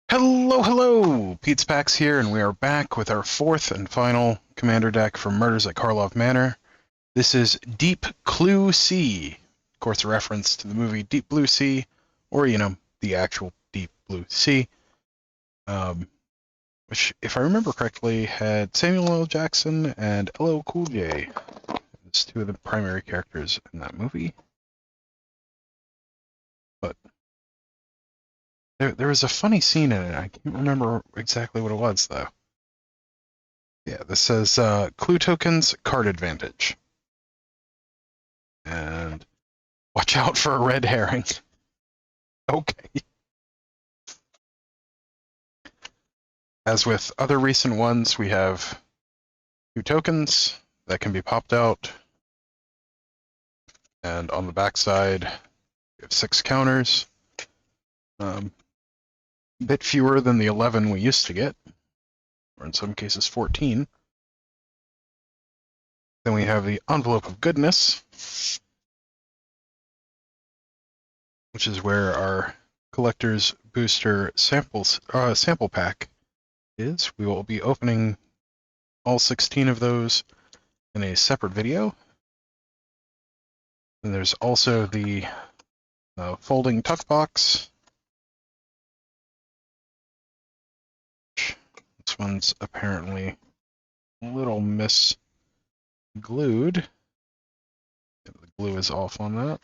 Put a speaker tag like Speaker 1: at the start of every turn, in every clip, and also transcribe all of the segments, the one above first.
Speaker 1: Hello, hello! Pete's Packs here, and we are back with our fourth and final commander deck for Murders at Karlov Manor. This is Deep Blue Sea. Of course, a reference to the movie Deep Blue Sea, or, the actual Deep Blue Sea. Which, if I remember correctly, had Samuel L. Jackson and LL Cool J as two of the primary characters in that movie. But there was a funny scene in it. I can't remember exactly what it was, though. Yeah, this says clue tokens, card advantage. And watch out for a red herring. Okay. As with other recent ones, we have 2 tokens that can be popped out. And on the backside, we have 6 counters. A bit fewer than the 11 we used to get, or in some cases 14. Then we have the Envelope of Goodness, which is where our Collector's Booster sample pack is. We will be opening all 16 of those in a separate video. And there's also the folding tuck box. This one's apparently a little misglued. The glue is off on that.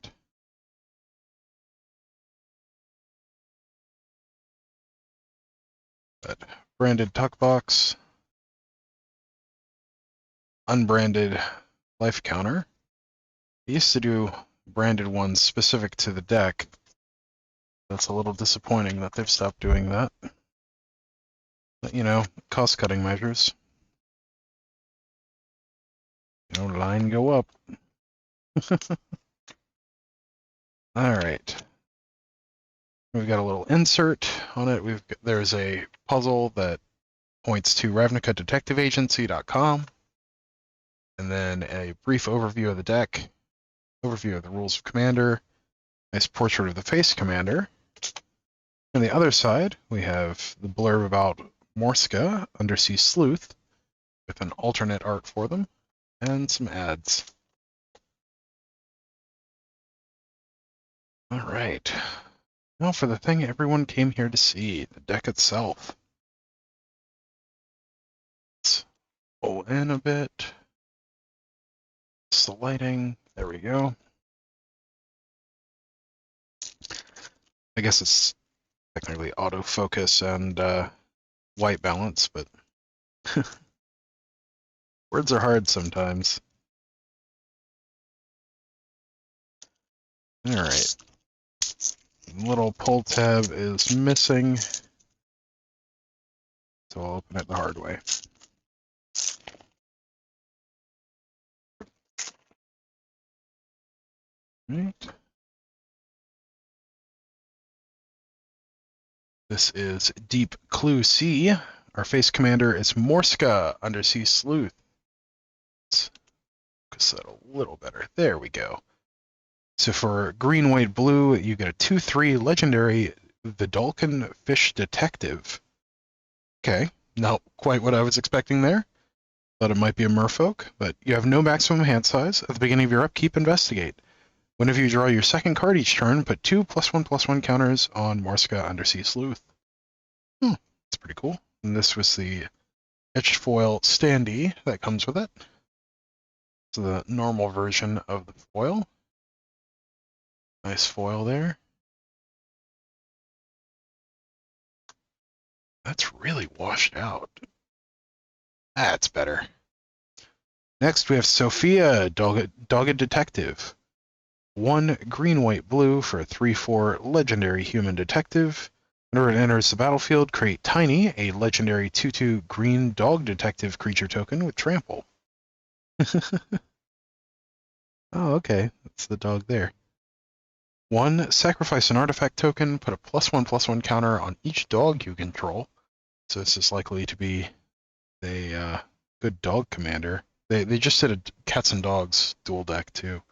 Speaker 1: But branded tuck box. Unbranded life counter. I used to do branded ones specific to the deck. That's a little disappointing that they've stopped doing that. But, cost-cutting measures. Line go up. Alright. We've got a little insert on it. There's a puzzle that points to RavnicaDetectiveAgency.com. And then a brief overview of the deck, overview of the rules of Commander, nice portrait of the face Commander. On the other side, we have the blurb about Morska, Undersea Sleuth, with an alternate art for them, and some ads. Alright. Now for the thing everyone came here to see, the deck itself. Let's pull in a bit. It's the lighting. There we go. I guess it's technically autofocus and white balance, but words are hard sometimes. Alright. Little pull tab is missing, so I'll open it the hard way. Right. This is Deep Blue Sea. Our face commander is Morska, Undersea Sleuth. Let's focus that a little better. There we go. So for green, white, blue, you get a 2/3 legendary Vidalcan Fish Detective. Okay, not quite what I was expecting there. Thought it might be a merfolk, but you have no maximum hand size. At the beginning of your upkeep, investigate. Whenever you draw your second card each turn, put 2 +1/+1 counters on Morska, Undersea Sleuth. That's pretty cool. And this was the etched foil standee that comes with it. So the normal version of the foil. Nice foil there. That's really washed out. That's better. Next, we have Sophia, Dogged Detective. 1 green, white, blue for a 3/4 legendary human detective. Whenever it enters the battlefield, create Tiny, a legendary 2/2 green dog detective creature token with trample. Oh, okay. That's the dog there. 1, sacrifice an artifact token, put a +1/+1 counter on each dog you control. So this is likely to be a good dog commander. They just did a cats and dogs dual deck too.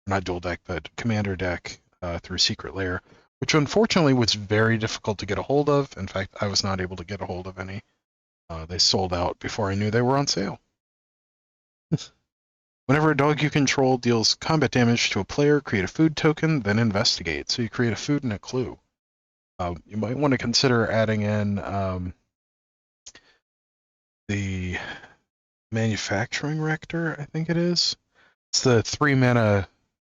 Speaker 1: Not dual deck, but commander deck through Secret Lair. which unfortunately was very difficult to get a hold of. In fact, I was not able to get a hold of any. They sold out before I knew they were on sale. Whenever a dog you control deals combat damage to a player, create a food token, then investigate. So you create a food and a clue. You might want to consider adding in the manufacturing rector, I think it is. It's the 3-mana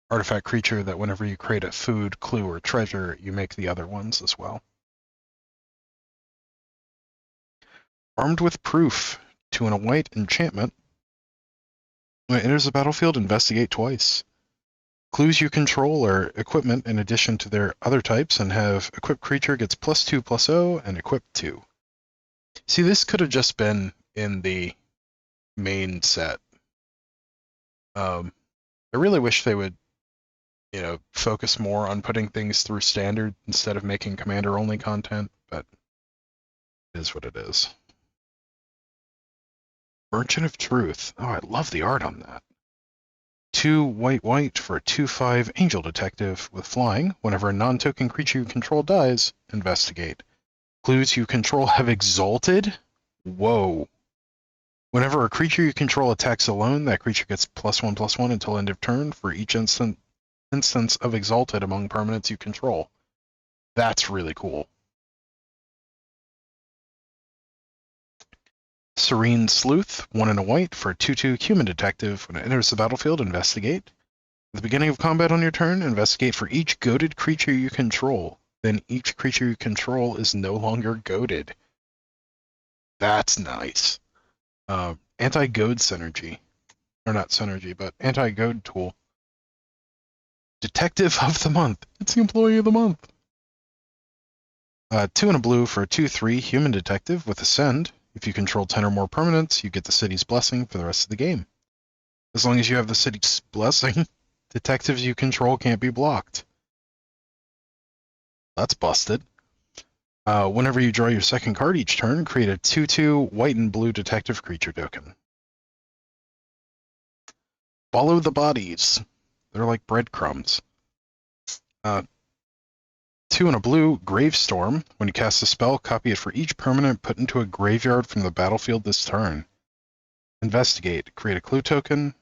Speaker 1: artifact creature that whenever you create a food, clue, or treasure, you make the other ones as well. Armed with Proof, 2 and a white enchantment. When it enters the battlefield, investigate twice. Clues you control are equipment in addition to their other types, and have equipped creature gets +2/+0 and equip 2. See, this could have just been in the main set. I really wish they would, focus more on putting things through standard instead of making commander-only content, but it is what it is. Merchant of Truth. Oh, I love the art on that. 2 white for a 2/5 Angel Detective with flying. Whenever a non-token creature you control dies, investigate. Clues you control have exalted? Whoa. Whenever a creature you control attacks alone, that creature gets +1/+1 until end of turn for each instance of exalted among permanents you control. That's really cool. Serene Sleuth, 1 and a white for a 2/2 Human Detective. When it enters the battlefield, investigate. At the beginning of combat on your turn, investigate for each goated creature you control. Then each creature you control is no longer goated. That's nice. Anti-goad synergy. Or not synergy, but anti-goad tool. Detective of the Month. It's the Employee of the Month. 2 and a blue for a 2/3 Human Detective with Ascend. If you control 10 or more permanents, you get the city's blessing for the rest of the game. As long as you have the city's blessing, detectives you control can't be blocked. That's busted. Whenever you draw your second card each turn, create a 2/2 white and blue detective creature token. Follow the bodies. They're like breadcrumbs. 2 and a blue, Gravestorm. When you cast a spell, copy it for each permanent put into a graveyard from the battlefield this turn. Investigate. Create a clue token.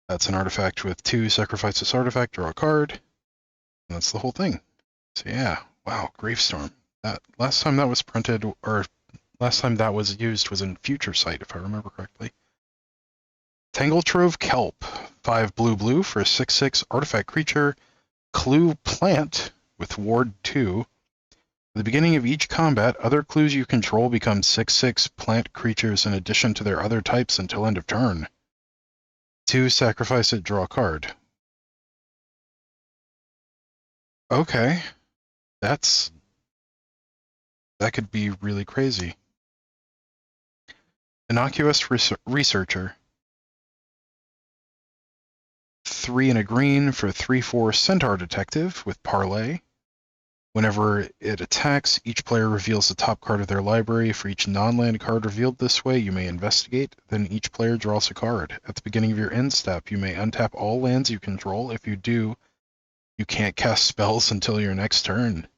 Speaker 1: That's an artifact with 2, sacrifice this artifact, draw a card. And that's the whole thing. So yeah, wow, Gravestorm. Last time that was printed, or last time that was used was in Future Sight, if I remember correctly. Tangletrove Kelp. 5 blue for a 6/6 artifact creature. Clue Plant with Ward 2. At the beginning of each combat, other clues you control become 6/6 plant creatures in addition to their other types until end of turn. 2, sacrifice it, draw a card. Okay. That could be really crazy. Innocuous Researcher. 3 and a green for 3/4 Centaur Detective with Parlay. Whenever it attacks, each player reveals the top card of their library. For each non-land card revealed this way, you may investigate. Then each player draws a card. At the beginning of your end step, you may untap all lands you control. If you do, you can't cast spells until your next turn.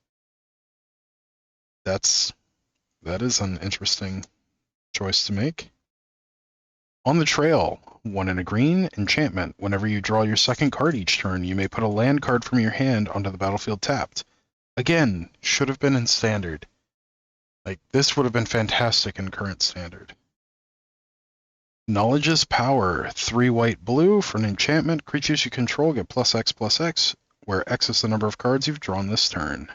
Speaker 1: That is an interesting choice to make. On the Trail, 1 and a green, enchantment. Whenever you draw your second card each turn, you may put a land card from your hand onto the battlefield tapped. Again, should have been in standard. Like, this would have been fantastic in current standard. Knowledge is Power. 3 white blue for an enchantment. Creatures you control get +X/+X, where X is the number of cards you've drawn this turn.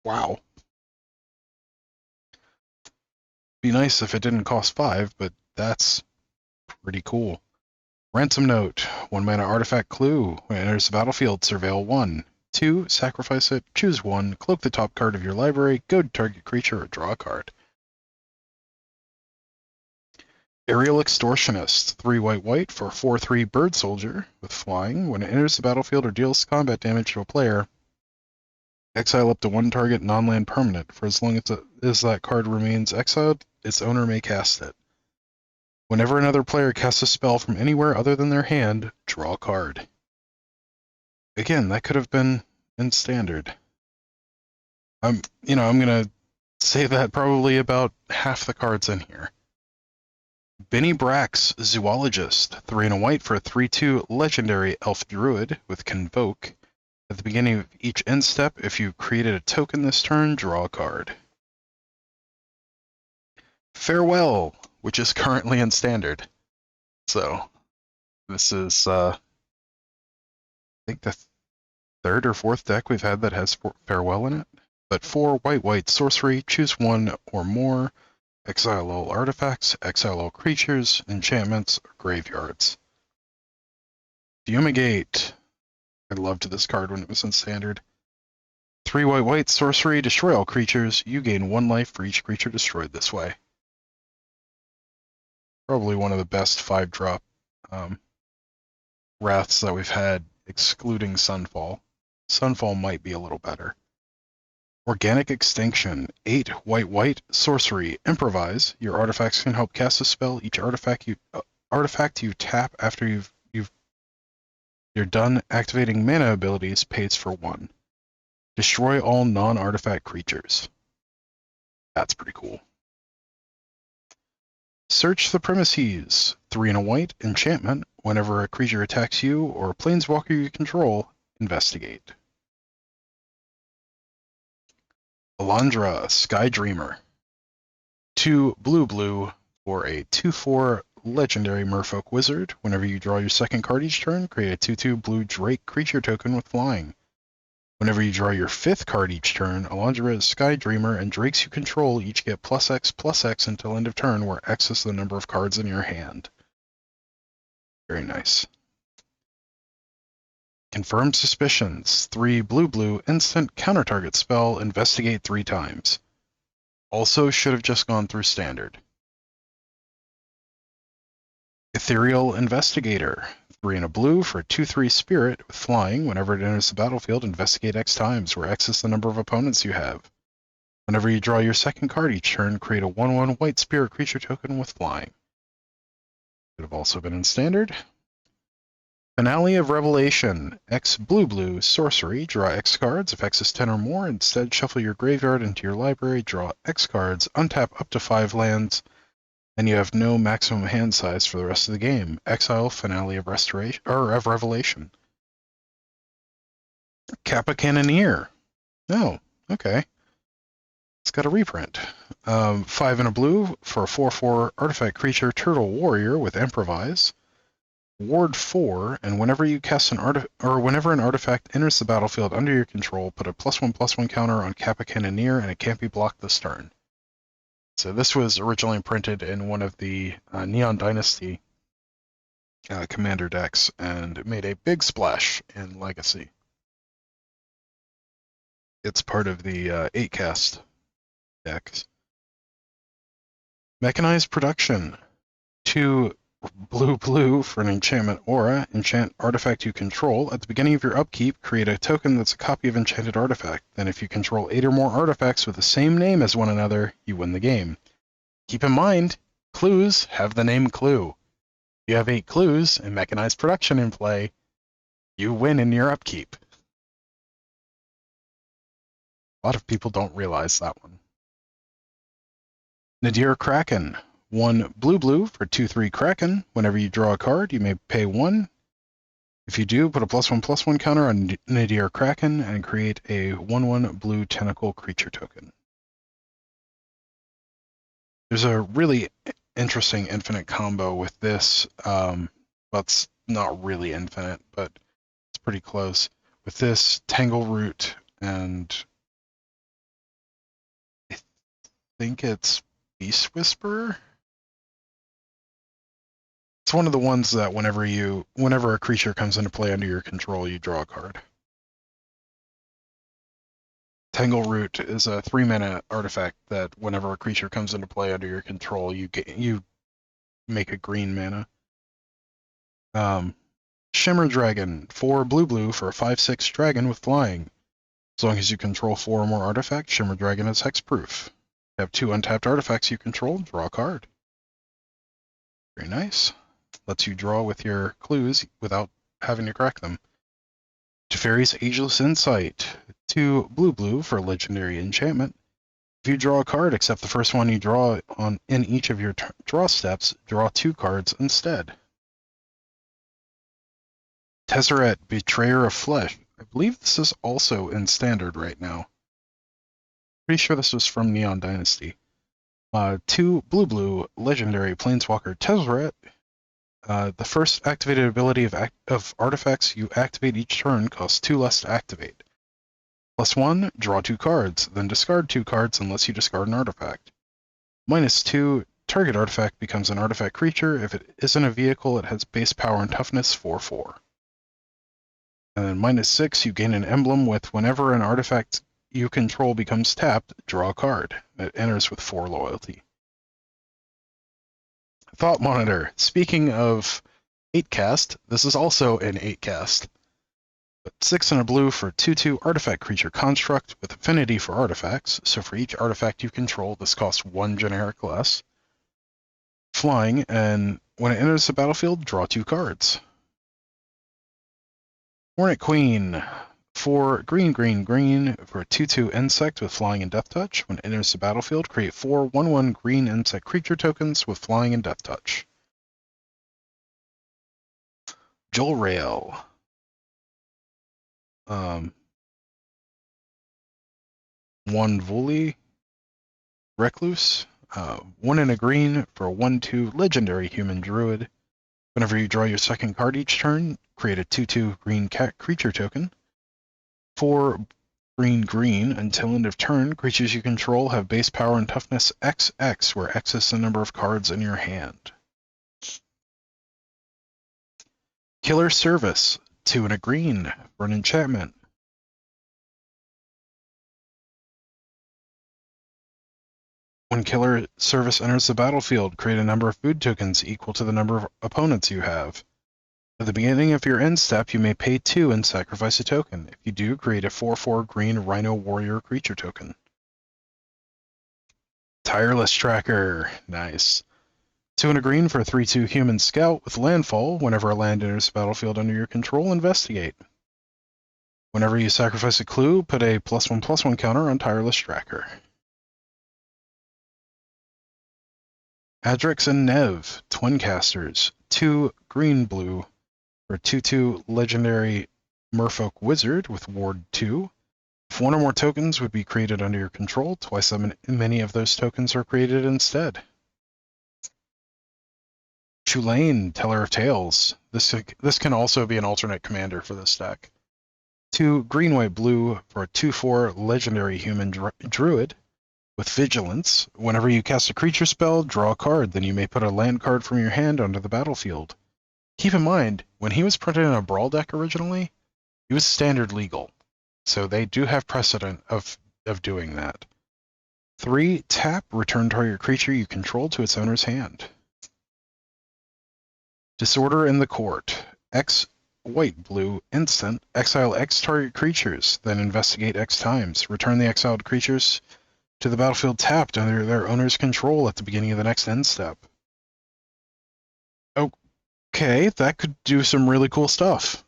Speaker 1: Wow. Be nice if it didn't cost 5, but that's pretty cool. Ransom Note. 1 mana artifact clue. When it enters the battlefield, surveil 1. 2, sacrifice it, choose 1, cloak the top card of your library, go to target creature, or draw a card. Aerial Extortionist. 3 white for 4/3 Bird Soldier with flying. When it enters the battlefield or deals combat damage to a player, exile up to 1 target non-land permanent. For as long as that card remains exiled, its owner may cast it. Whenever another player casts a spell from anywhere other than their hand, draw a card. again, that could have been in standard. I'm gonna say that probably about half the cards in here. Benny Brack's Zoologist, 3 and a white for a 3/2 legendary elf druid with Convoke. At the beginning of each end step, if you created a token this turn, draw a card. Farewell, which is currently in standard. So this is I think the third or fourth deck we've had that has Farewell in it. But 4 white sorcery, choose one or more. Exile all artifacts, exile all creatures, enchantments, or graveyards. Fumigate. I loved this card when it was in standard. 3 white sorcery, destroy all creatures. You gain 1 life for each creature destroyed this way. Probably one of the best 5-drop wraths that we've had, excluding Sunfall. Sunfall might be a little better. Organic Extinction, 8 white sorcery, improvise. Your artifacts can help cast a spell. Each artifact you tap after you're done activating mana abilities pays for 1. Destroy all non-artifact creatures. That's pretty cool. Search the Premises, 3 and a white, enchantment. Whenever a creature attacks you or a planeswalker you control, investigate. Alondra, Sky Dreamer. 2 blue for a 2/4 legendary merfolk wizard. Whenever you draw your second card each turn, create a 2/2 blue Drake creature token with flying. Whenever you draw your 5th card each turn, Alondra, Sky Dreamer, and Drakes you control each get +X until end of turn, where X is the number of cards in your hand. Very nice. Confirmed Suspicions, 3 blue, instant counter-target spell, investigate 3 times. Also should have just gone through standard. Ethereal Investigator, 3 and a blue for a 2/3 spirit with flying. Whenever it enters the battlefield, investigate X times, where X is the number of opponents you have. Whenever you draw your second card each turn, create a 1/1 white spirit creature token with flying. Could have also been in standard. Finale of Revelation, X blue sorcery, draw X cards. If X is 10 or more, instead shuffle your graveyard into your library, draw X cards, untap up to 5 lands, and you have no maximum hand size for the rest of the game. Exile Finale of Restoration or of Revelation. Kappa Cannoneer. Oh, okay. It's got a reprint. 5 and a blue for a 4/4 artifact creature, Turtle Warrior with Improvise. Ward 4, and whenever you cast whenever an artifact enters the battlefield under your control, put a +1/+1 counter on Kappa Cannoneer, and it can't be blocked this turn. So this was originally printed in one of the Neon Dynasty commander decks, and it made a big splash in Legacy. It's part of the 8-cast decks. Mechanized Production, 2 blue for an enchantment aura. Enchant artifact you control. At the beginning of your upkeep, create a token that's a copy of enchanted artifact. Then if you control 8 or more artifacts with the same name as one another, you win the game. Keep in mind, clues have the name clue. If you have 8 clues and mechanized production in play, you win in your upkeep. A lot of people don't realize that one. Nadir Kraken, 1 blue for 2/3 Kraken. Whenever you draw a card, you may pay 1. If you do, put a +1/+1 counter on Nadir Kraken and create a 1/1 blue tentacle creature token. There's a really interesting infinite combo with this. Well, it's not really infinite, but it's pretty close. With this, Tangle Root, and I think it's Beast Whisperer. It's one of the ones that whenever a creature comes into play under your control, you draw a card. Tangle Root is a 3-mana artifact that whenever a creature comes into play under your control, you make a green mana. Shimmer Dragon, 4 blue for a 5/6 dragon with flying. As long as you control 4 or more artifacts, Shimmer Dragon is hexproof. You have 2 untapped artifacts you control, draw a card. Very nice. Lets you draw with your clues without having to crack them. Teferi's Ageless Insight. 2 blue for legendary enchantment. If you draw a card except the first one you draw on in each of your draw steps, draw 2 cards instead. Tezzeret, Betrayer of Flesh. I believe this is also in Standard right now. Pretty sure this was from Neon Dynasty. 2 blue legendary Planeswalker Tezzeret. The first activated ability of artifacts you activate each turn costs 2 less to activate. +1, draw 2 cards, then discard 2 cards unless you discard an artifact. -2, target artifact becomes an artifact creature. If it isn't a vehicle, it has base power and toughness 4/4. And then -6, you gain an emblem with whenever an artifact you control becomes tapped, draw a card. It enters with 4 loyalty. Thought Monitor. Speaking of 8-cast, this is also an 8-cast. But 6 and a blue for 2/2 artifact creature construct with affinity for artifacts. So for each artifact you control, this costs 1 generic less. Flying, and when it enters the battlefield, draw 2 cards. Hornet Queen. 4 green for a 2/2 insect with flying and death touch. When it enters the battlefield, create 4 1/1 green insect creature tokens with flying and death touch. Joel Rail. 1 Voli Recluse. 1 and a green for a 1/2 legendary human druid. Whenever you draw your second card each turn, create a 2/2 green cat creature token. 4 green until end of turn. Creatures you control have base power and toughness XX, where X is the number of cards in your hand. Killer Service. 2 and a green for an enchantment. When Killer Service enters the battlefield, create a number of food tokens equal to the number of opponents you have. At the beginning of your end step, you may pay 2 and sacrifice a token. If you do, create a 4/4 green Rhino Warrior creature token. Tireless Tracker. Nice. 2 and a green for a 3/2 human scout with landfall. Whenever a land enters the battlefield under your control, investigate. Whenever you sacrifice a clue, put a +1/+1 counter on Tireless Tracker. Adrix and Nev, Twin Casters. 2 green for 2/2 legendary Merfolk Wizard with Ward 2. If 1 or more tokens would be created under your control, twice as many of those tokens are created instead. Tulane, Teller of Tales. This can also be an alternate commander for this deck. 2 green-white blue for a 2/4 legendary human druid with Vigilance. Whenever you cast a creature spell, draw a card. Then you may put a land card from your hand onto the battlefield. Keep in mind, when he was printed in a Brawl deck originally, he was standard legal. So they do have precedent of doing that. 3, tap, return target creature you control to its owner's hand. Disorder in the Court. X white-blue instant. Exile X target creatures, then investigate X times. Return the exiled creatures to the battlefield tapped under their owner's control at the beginning of the next end step. Okay, that could do some really cool stuff.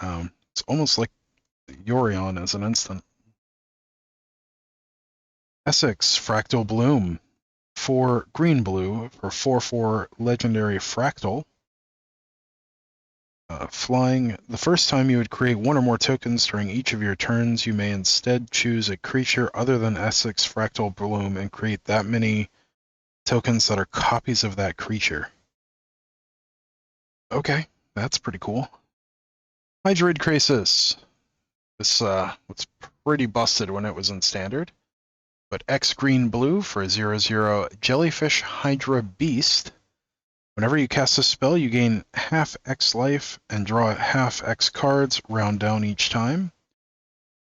Speaker 1: It's almost like Yorion as an instant. Essex, Fractal Bloom. 4 green-blue for 4/4 legendary Fractal. Flying, the first time you would create 1 or more tokens during each of your turns, you may instead choose a creature other than Essex Fractal Bloom and create that many tokens that are copies of that creature. Okay, that's pretty cool. Hydroid Krasis. This was pretty busted when it was in Standard. But X green-blue for a 0/0 Jellyfish Hydra Beast. Whenever you cast a spell, you gain half X life and draw half X cards, round down each time.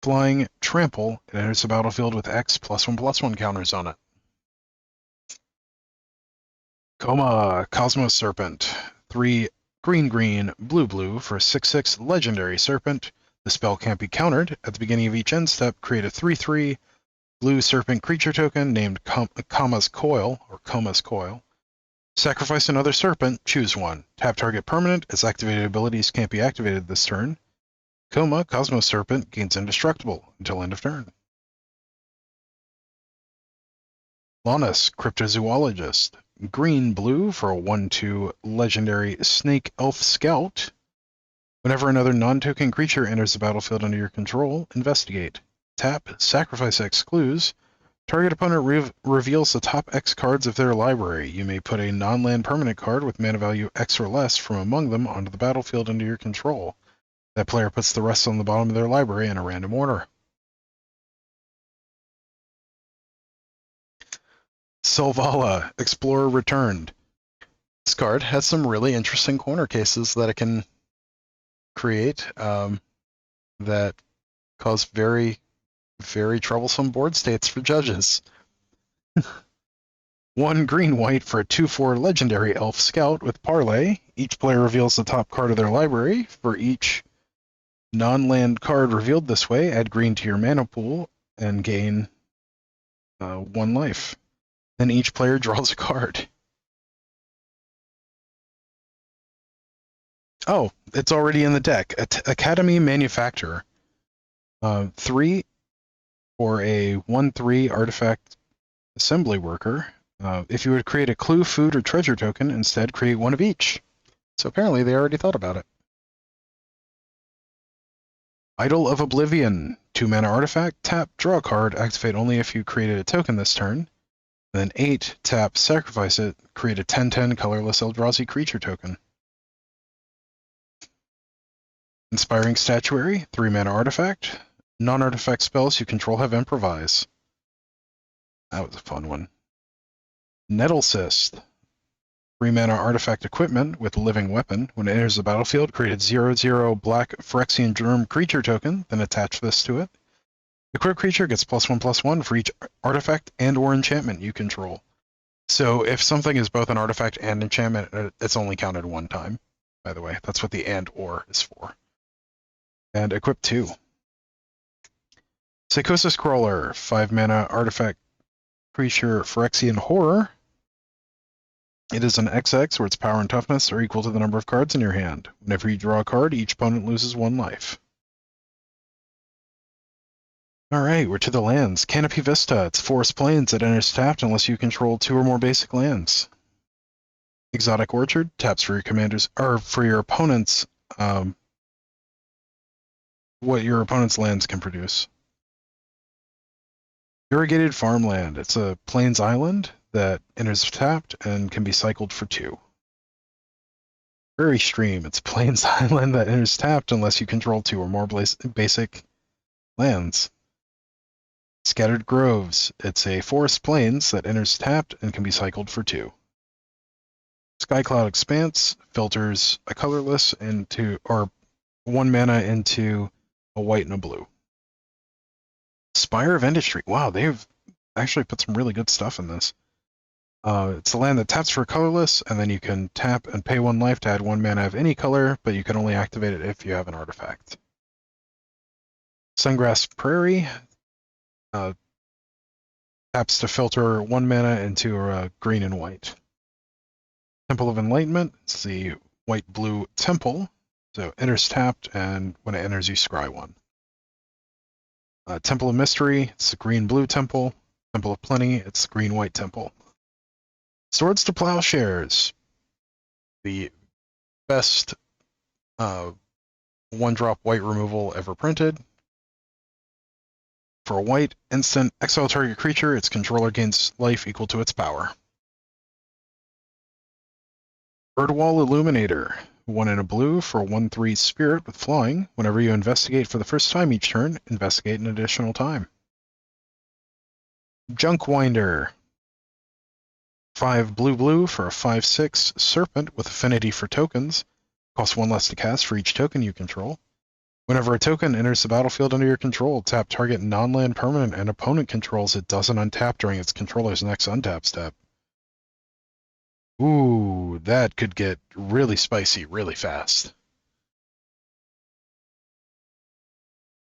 Speaker 1: Flying, Trample, it enters the battlefield with X +1/+1 counters on it. Koma, Cosmos Serpent. 3 green, blue for a 6/6 legendary serpent. The spell can't be countered. At the beginning of each end step, create a 3/3 blue serpent creature token named Koma's Coil. Sacrifice another serpent, choose one. Tap target permanent, its activated abilities can't be activated this turn. Coma, Cosmos Serpent, gains indestructible until end of turn. Lanus, Cryptozoologist. Green, blue for a 1/2 legendary Snake Elf Scout. Whenever another non-token creature enters the battlefield under your control, investigate. Tap, sacrifice X clues. Target opponent reveals the top X cards of their library. You may put a non-land permanent card with mana value X or less from among them onto the battlefield under your control. That player puts the rest on the bottom of their library in a random order. Selvala, Explorer Returned. This card has some really interesting corner cases that it can create that cause very, very troublesome board states for judges. 1 green-white for a 2/4 legendary Elf Scout with Parlay. Each player reveals the top card of their library. For each non-land card revealed this way, add green to your mana pool and gain 1 life. Then each player draws a card. Oh, it's already in the deck. Academy Manufacturer. 3 for a 1/3 artifact assembly worker. If you would create a clue, food, or treasure token, instead create one of each. So apparently they already thought about it. Idol of Oblivion. 2 mana artifact. Tap, draw a card. Activate only if you created a token this turn. Then 8, tap, sacrifice it. Create a 10/10 colorless Eldrazi creature token. Inspiring Statuary. 3 mana artifact. Non-artifact spells you control have improvise. That was a fun one. Nettle Cyst. 3 mana artifact equipment with living weapon. When it enters the battlefield, create a 0/0 black Phyrexian Germ creature token, then attach this to it. The equipped creature gets +1/+1 for each artifact and or enchantment you control. So if something is both an artifact and enchantment, it's only counted 1 time, by the way. That's what the and or is for. And equip 2. Psychosis Crawler, 5 mana artifact creature Phyrexian Horror. It is an XX where its power and toughness are equal to the number of cards in your hand. Whenever you draw a card, each opponent loses 1 life. Alright, we're to the lands. Canopy Vista, it's Forest Plains that enters tapped unless you control 2 or more basic lands. Exotic Orchard, taps for your commanders, or for your opponents, what your opponent's lands can produce. Irrigated Farmland, it's a Plains Island that enters tapped and can be cycled for 2. Prairie Stream, it's Plains Island that enters tapped unless you control 2 or more basic lands. Scattered Groves, it's a Forest Plains that enters tapped and can be cycled for 2. Skycloud Expanse filters a colorless into, or 1 mana into a white and a blue. Spire of Industry, wow, they've actually put some really good stuff in this. It's a land that taps for colorless, and then you can tap and pay 1 life to add 1 mana of any color, but you can only activate it if you have an artifact. Sungrass Prairie taps to filter 1 mana into green and white. Temple of Enlightenment, it's the white-blue temple, so enters tapped, and when it enters, you scry 1. Temple of Mystery, it's the green-blue temple. Temple of Plenty, it's the green-white temple. Swords to Plowshares, the best 1-drop white removal ever printed. For a white instant, exile target creature, its controller gains life equal to its power. Birdwall Illuminator, 1 in a blue for a 1/3 spirit with flying. Whenever you investigate for the first time each turn, investigate an additional time. Junkwinder, 5 blue for a 5/6 serpent with affinity for tokens. Costs 1 less to cast for each token you control. Whenever a token enters the battlefield under your control, tap target non-land permanent and opponent controls it doesn't untap during its controller's next untap step. Ooh, that could get really spicy really fast.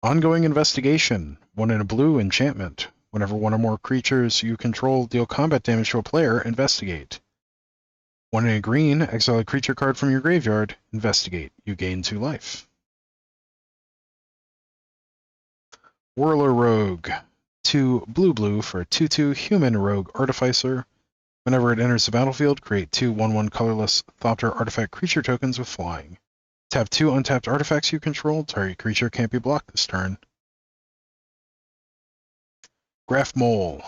Speaker 1: Ongoing Investigation, 1 in a blue enchantment. Whenever 1 or more creatures you control deal combat damage to a player, investigate. 1 in a green, exile a creature card from your graveyard. Investigate. You gain 2 life. Whirler Rogue. 2 blue for a 2/2 human rogue artificer. Whenever it enters the battlefield, create 2 1/1 colorless Thopter artifact creature tokens with flying. Tap 2 untapped artifacts you control. Target creature can't be blocked this turn. Graph Mole.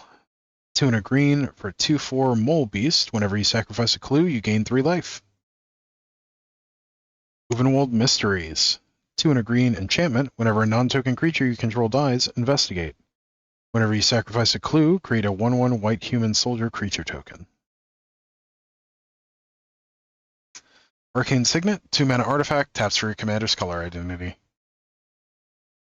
Speaker 1: 2 in a green for a 2/4 Mole Beast. Whenever you sacrifice a clue, you gain 3 life. Uvenwold Mysteries. 2 in a green enchantment. Whenever a non-token creature you control dies, investigate. Whenever you sacrifice a clue, create a 1/1 white human soldier creature token. Arcane Signet. 2 mana artifact. Taps for your commander's color identity.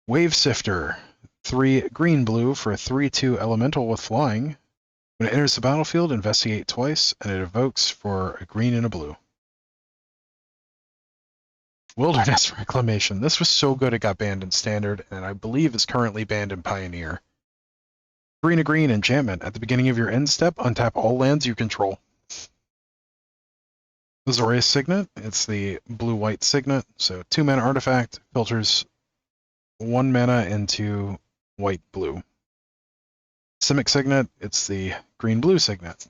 Speaker 1: Wave Sifter. 3 green-blue for a 3/2 elemental with flying. When it enters the battlefield, investigate twice, and it evokes for a green and a blue. Wilderness Reclamation. This was so good it got banned in Standard, and I believe is currently banned in Pioneer. 3 in a green enchantment. At the beginning of your end step, untap all lands you control. Azorius Signet. It's the blue-white signet, so 2 mana artifact, filters 1 mana into white-blue. Simic Signet. It's the green-blue signet.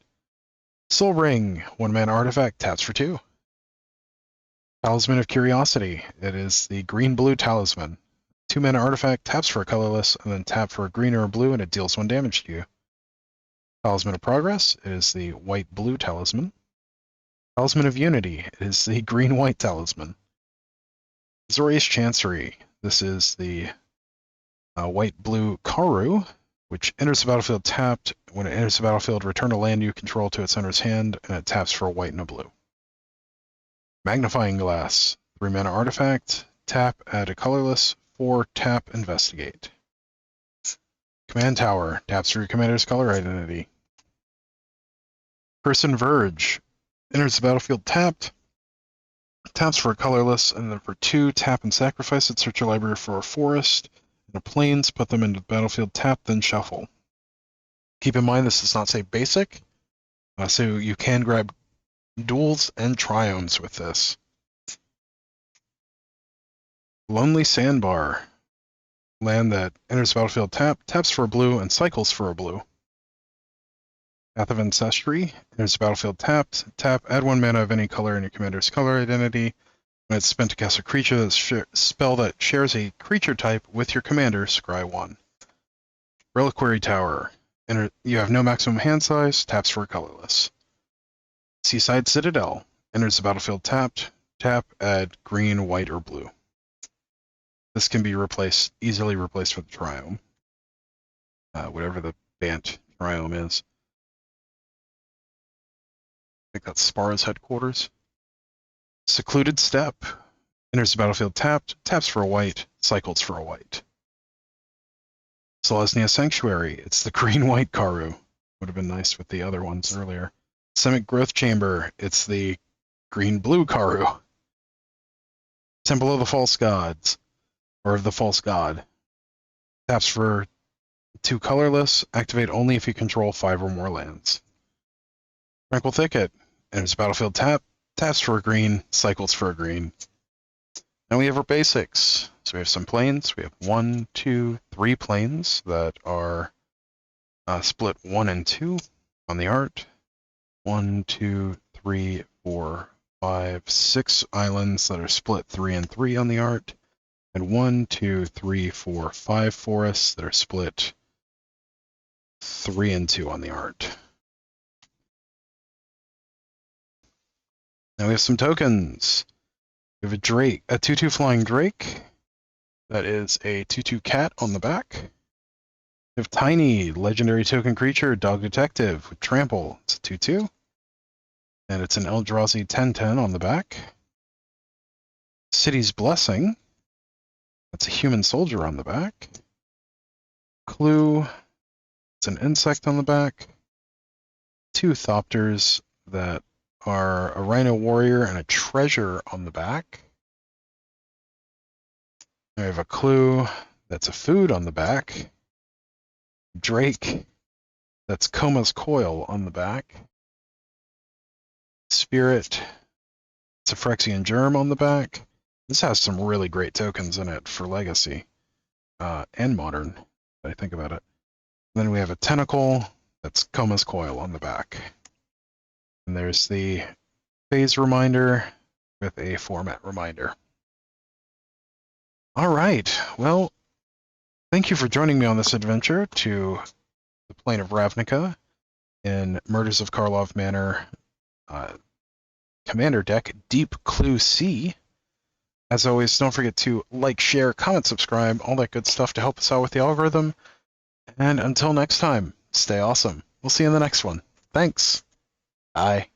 Speaker 1: Soul Ring. 1 mana artifact, taps for 2. Talisman of Curiosity. It is the green-blue talisman. 2 mana artifact, taps for a colorless, and then tap for a green or a blue, and it deals 1 damage to you. Talisman of Progress. It is the white-blue talisman. Talisman of Unity. It is the green-white talisman. Azorius Chancery. This is the white-blue Karu, which enters the battlefield tapped. When it enters the battlefield, return a land you control to its owner's hand, and it taps for a white and a blue. Magnifying Glass. 3 mana artifact. Tap, add a colorless. 4 tap, investigate. Command Tower. Taps for your commander's color identity. Person Verge. Enters the battlefield tapped. Taps for a colorless, and then for 2, tap and sacrifice it. Search your library for a forest and a plains. Put them into the battlefield tapped, then shuffle. Keep in mind this does not say basic, so you can grab duels and triomes with this. Lonely Sandbar. Land that enters the battlefield taps for a blue, and cycles for a blue. Path of Ancestry. Enters the battlefield tapped. Tap, add 1 mana of any color in your commander's color identity. When it's spent to cast a creature spell that shares a creature type with your commander, scry 1. Reliquary Tower. You have no maximum hand size, taps for a colorless. Seaside Citadel. Enters the battlefield tapped. Tap, add green, white, or blue. This can be easily replaced with Triome. Whatever the Bant Triome is. I think that's Spara's headquarters. Secluded Steppe. Enters the battlefield tapped. Taps for a white. Cycles for a white. Selesnya Sanctuary. It's the green-white Karu. Would have been nice with the other ones earlier. Semic Growth Chamber. It's the green-blue Karu. Temple of the False Gods. Or of the False God. Taps for 2 colorless. Activate only if you control 5 or more lands. Tranquil Thicket. Enters battlefield taps for a green, cycles for a green. Now we have our basics. So we have some planes. We have 1, 2, 3 planes that are split 1 and 2 on the art. 1, 2, 3, 4, 5, 6 islands that are split 3 and 3 on the art. And 1, 2, 3, 4, 5 forests that are split 3 and 2 on the art. Now we have some tokens. We have a Drake, a 2/2 flying Drake. That is a 2/2 cat on the back. We have Tiny, legendary token creature, Dog Detective with Trample. It's a 2/2. And it's an Eldrazi 10/10 on the back. City's Blessing. That's a human soldier on the back. Clue. It's an insect on the back. 2 Thopters that are a Rhino Warrior and a Treasure on the back. We have a Clue that's a food on the back. Drake, that's Coma's Coil on the back. Spirit. It's a Phyrexian Germ on the back. This has some really great tokens in it for Legacy and Modern, if I think about it. And then we have a Tentacle that's Coma's Coil on the back. And there's the phase reminder with a format reminder. All right, well, thank you for joining me on this adventure to the Plane of Ravnica in Murders of Karlov Manor Commander deck, Deep Clue C. As always, don't forget to like, share, comment, subscribe, all that good stuff to help us out with the algorithm. And until next time, stay awesome. We'll see you in the next one. Thanks. Bye.